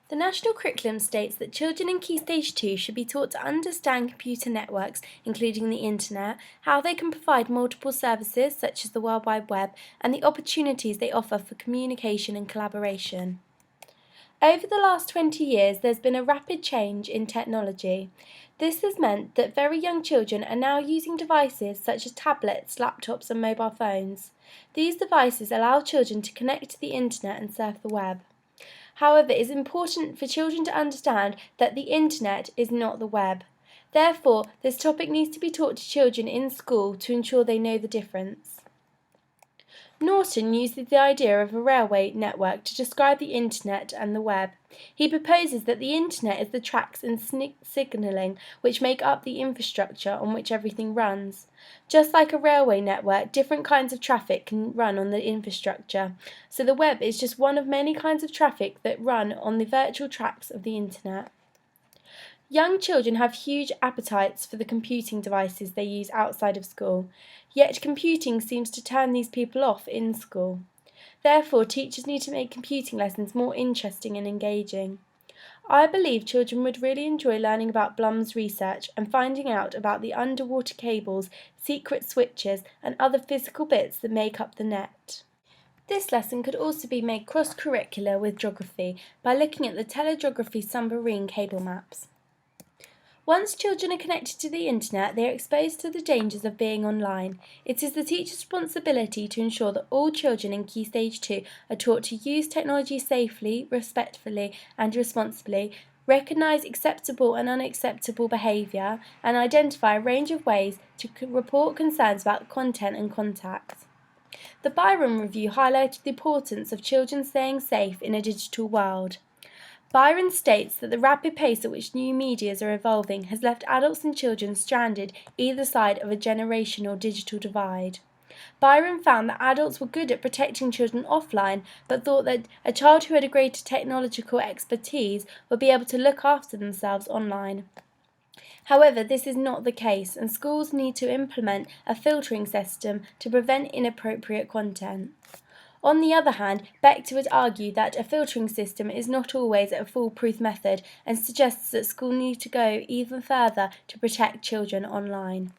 The national curriculum states that children in Key Stage 2 should be taught to understand computer networks, including the internet, how they can provide multiple services such as the World Wide Web, and the opportunities they offer for communication and collaboration. Over the last 20 years, there's been a rapid change in technology. This has meant that very young children are now using devices such as tablets, laptops, and mobile phones. These devices allow children to connect to the internet and surf the web. However, it is important for children to understand that the internet is not the web. Therefore, this topic needs to be taught to children in school to ensure they know the difference. Norton uses the idea of a railway network to describe the internet and the web. He proposes that the internet is the tracks and signalling which make up the infrastructure on which everything runs. Just like a railway network, different kinds of traffic can run on the infrastructure, so the web is just one of many kinds of traffic that run on the virtual tracks of the internet. Young children have huge appetites for the computing devices they use outside of school, yet computing seems to turn these people off in school. Therefore, teachers need to make computing lessons more interesting and engaging. I believe children would really enjoy learning about Blum's research and finding out about the underwater cables, secret switches, and other physical bits that make up the net. This lesson could also be made cross-curricular with geography by looking at the telegeography submarine cable maps. Once children are connected to the internet, they are exposed to the dangers of being online. It is the teacher's responsibility to ensure that all children in Key Stage 2 are taught to use technology safely, respectfully, and responsibly, recognise acceptable and unacceptable behaviour, and identify a range of ways to report concerns about content and contact. The Byron Review highlighted the importance of children staying safe in a digital world. Byron states that the rapid pace at which new medias are evolving has left adults and children stranded either side of a generational digital divide. Byron found that adults were good at protecting children offline, but thought that a child who had a greater technological expertise would be able to look after themselves online. However, this is not the case, and schools need to implement a filtering system to prevent inappropriate content. On the other hand, Bechter would argue that a filtering system is not always a foolproof method and suggests that schools need to go even further to protect children online.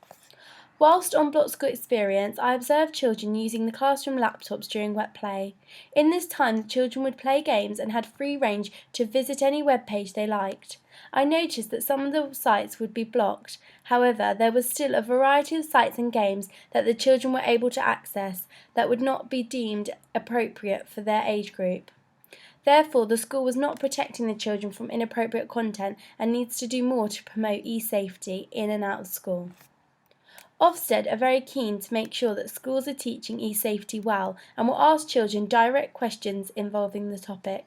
Whilst on Block School Experience, I observed children using the classroom laptops during wet play. In this time, the children would play games and had free range to visit any web page they liked. I noticed that some of the sites would be blocked. However, there was still a variety of sites and games that the children were able to access that would not be deemed appropriate for their age group. Therefore, the school was not protecting the children from inappropriate content and needs to do more to promote e-safety in and out of school. Ofsted are very keen to make sure that schools are teaching e-safety well and will ask children direct questions involving the topic.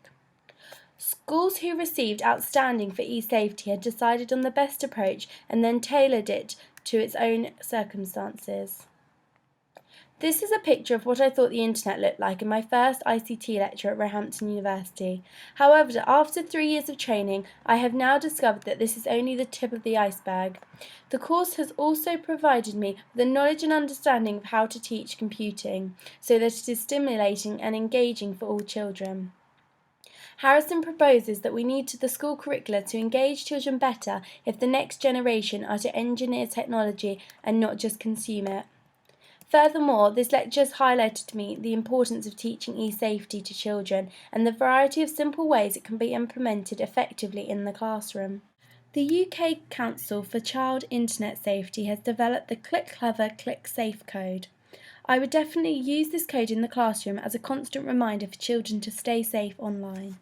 Schools who received outstanding for e-safety had decided on the best approach and then tailored it to its own circumstances. This is a picture of what I thought the internet looked like in my first ICT lecture at Roehampton University. However, after 3 years of training, I have now discovered that this is only the tip of the iceberg. The course has also provided me with the knowledge and understanding of how to teach computing, so that it is stimulating and engaging for all children. Harrison proposes that we need the school curricula to engage children better if the next generation are to engineer technology and not just consume it. Furthermore, this lecture has highlighted to me the importance of teaching e-safety to children and the variety of simple ways it can be implemented effectively in the classroom. The UK Council for Child Internet Safety has developed the Click Clever, Click Safe code. I would definitely use this code in the classroom as a constant reminder for children to stay safe online.